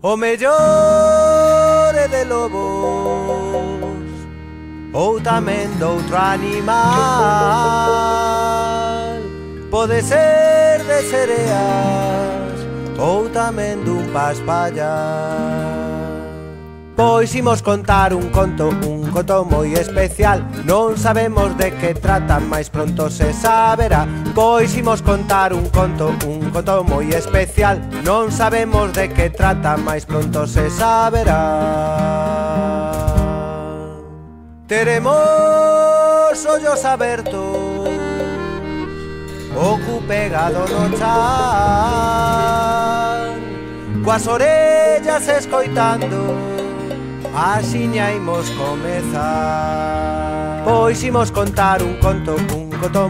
O mellor é de lobos ou tamén doutro animal. Pode ser de sereas ou tamén dun paspallar. Pois imos contar un conto moi especial. Non sabemos de que trata, mais pronto se saberá. Pois imos contar un conto moi especial. Non sabemos de que trata, mais pronto se saberá. Teremos ollos abertos, o cu pegado no chan, coas orellas escoitando, axiña imos comezar. Pois imos contar un conto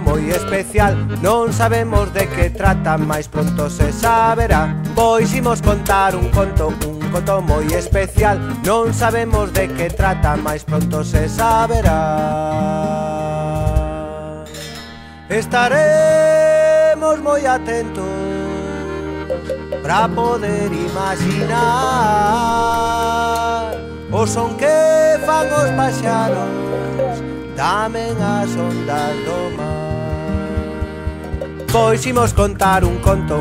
moi especial. Non sabemos de que trata, mais pronto se saberá. Pois imos contar un conto moi especial. Non sabemos de que trata, mais pronto se saberá. Estaremos moi atentos para poder imaginar o son que fan os paxaros, tamén as ondas do mar. Pois imos contar un conto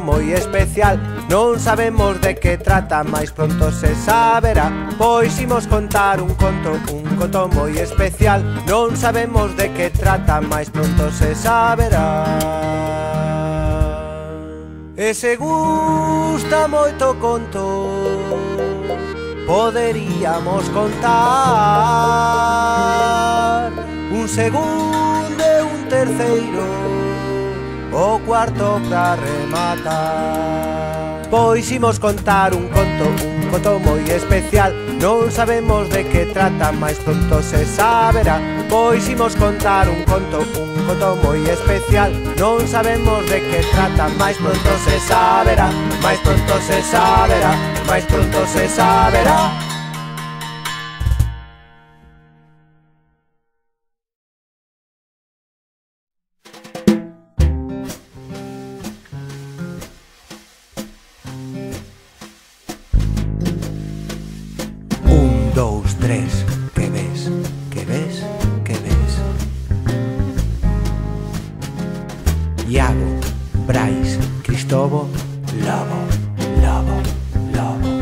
moi especial. Non sabemos de que trata, mais pronto se saberá. Pois imos contar un conto moi especial. Non sabemos de que trata, mais pronto se saberá. E se gusta moito conto, poderíamos contar un segundo e un terceiro, o cuarto pra rematar. Pois imos contar un conto moi especial. Non sabemos de que trata, mais pronto se saberá. Pois imos contar un conto moi especial. Non sabemos de que trata, mais pronto se saberá. Mais pronto se saberá, mais pronto se saberá. Dous, tres, que ves, que ves, que ves. Iago, Brais, Cristovo, lobo, lobo, lobo.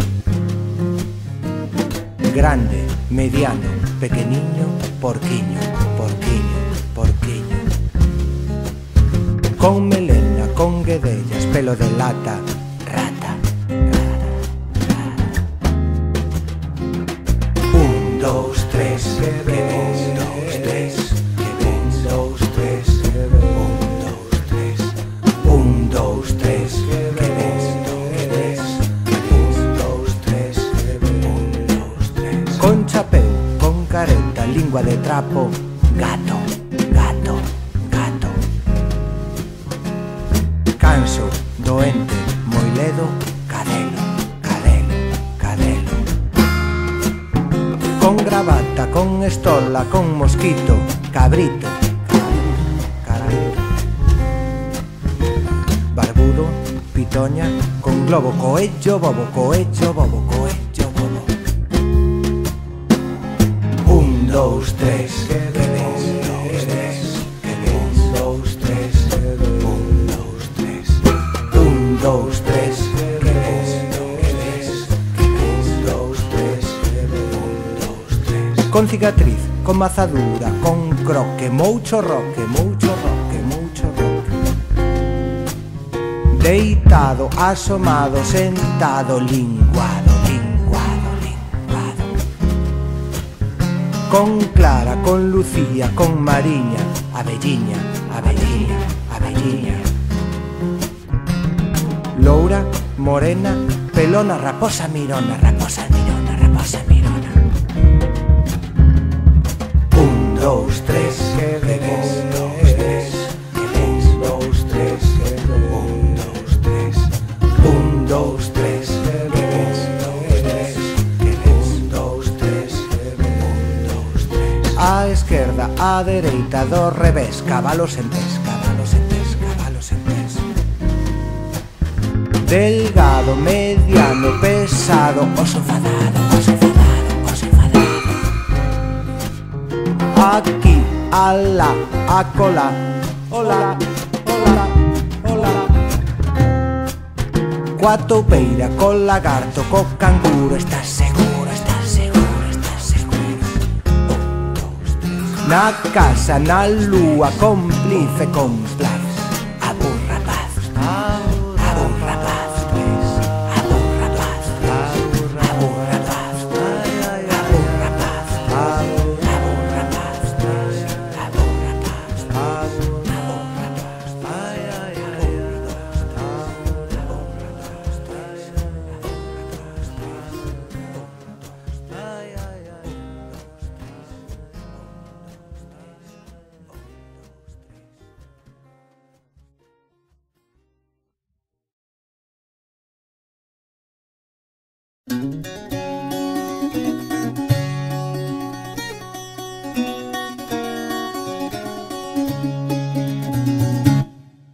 Grande, mediano, pequeniño, porquiño, porquiño, porquiño. Con melena, con guedellas, pelo de lata, rata, rata, rata. Dos, tres, que ves, dos, tres, que ves, dos, tres, un, dos, tres, que ves, dos, tres, un, dos, tres. Con chapeu, con careta, lingua de trapo, gato, gato, gato. Canso, doente, moi ledo, cadelo, cadelo, cadelo. Con gravata, con estola, con mosquito, cabrito, cabrito. Barbudo, pitoña, con globo, coello, bobo, coello, bobo, coello, bobo. Un, dos, tres, que ves, dos, tres, que ves, dos, tres, un, dos, tres, un, dos, tres, que ves, dos, tres, con cicatriz, con mazadura, con croque, moucho roque, moucho roque, moucho roque. Deitado, asomado, sentado, linguado, linguado, linguado. Con Clara, con Lucía, con Mariña, abelliña, abelliña, abelliña. Loura, morena, pelona, raposa mirona, raposa mirona, raposa mirona. Dos, tres, que ves, dos, tres, que ves, dos, tres, un, dos, tres, un, dos, tres, que ves, dos, tres, que ves, dos, tres, un, dos, tres. A esquerda, a dereita, do revés, cabalos en pés, cabalos en pés, cabalos en pés. delgado, mediano, pesado, oso enfadado, oso enfadado, oso enfadado. Aquí, alá, acolá, hola, hola, hola. Coa toupeira, co lagarto, co canguro, estás seguro, estás seguro, estás seguro. Un, dos, tres. Na casa, na lúa, cómplice, complaz. Abur rapaz, abur rapaz, tres. Abur rapaz, abur rapaz, abur rapaz, abur rapaz, abur rapaz, tres. Abur rapaz, abur rapaz, ay, ay, ay,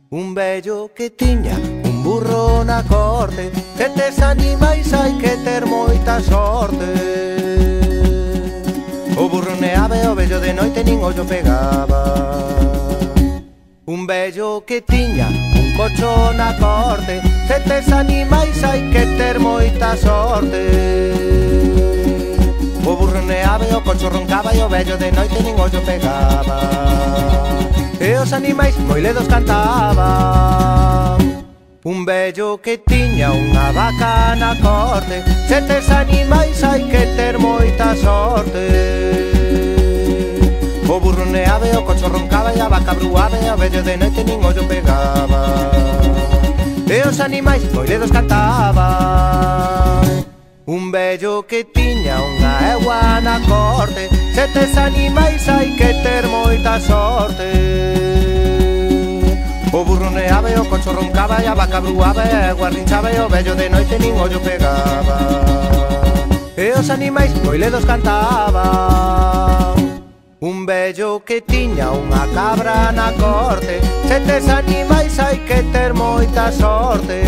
un vello que tiña un burro na corte. Estes animais hai que ter moita sorte. O burro neaba e o vello de noite nin ollo pegaba. Un vello que tiña un cocho na corte. Estes animais hai que ter moita sorte. O burro neaba e o cocho roncaba e o vello de noite nin ollo pegaba. E os animais moi ledos cantaban. Un vello que tiña unha vaca na corte. Estes animais hai que ter moita sorte. O burro neaba e o cocho roncaba e a vaca bruaba e o vello de noite nin ollo pegaba. E os animais moi ledos cantaban. Un vello que tiña unha egua na corte. Estes animais hai que ter moita sorte. O burro neaba e o cocho roncaba e a vaca bruaba e a egua rinchaba e o vello de noite nin ollo pegaba. E os animais moi ledos cantaban. Un vello que tiña unha cabra na corte. Estes animais hai que ter moita sorte.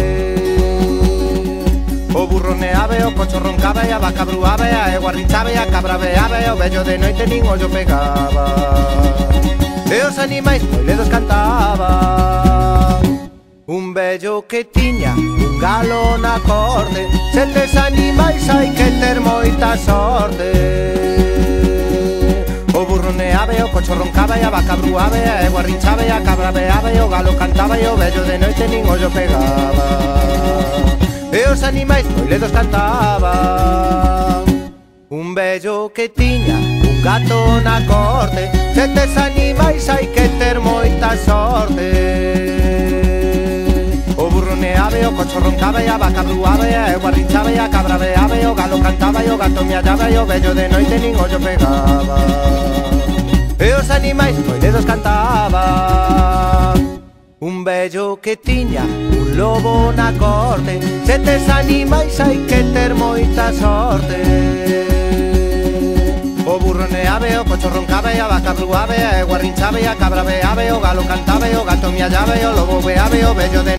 O burro neaba e o cocho roncaba e a vaca bruaba e a egua rinchaba e a cabra beaba e o vello de noite nin ollo pegaba. E os animais moi ledos cantaban. Un vello que tiña un galo na corte. Estes animais hai que ter moita sorte. O burro neaba e o cocho roncaba e a vaca bruaba e a egua rinchaba e a cabra beaba e o galo cantaba e o vello de noite nin ollo pegaba. E os animais moi ledos cantaban. Un vello que tiña un gato na corte. Estes animais hai que ter moita sorte. O burro neaba e o cocho roncaba e a vaca bruaba e a egua rinchaba e a cabra beaba e o galo cantaba e o gato miallaba e o vello de noite nin ollo pegaba. E os animais moi ledos cantaban. Un vello que tiña un lobo na corte. Estes animais hai que ter moita sorte. O burro neaba e o cocho roncaba e a vaca bruaba e a egua rinchaba e a cabra beaba e o galo cantaba e o gato miallaba e o lobo beaba e o vello de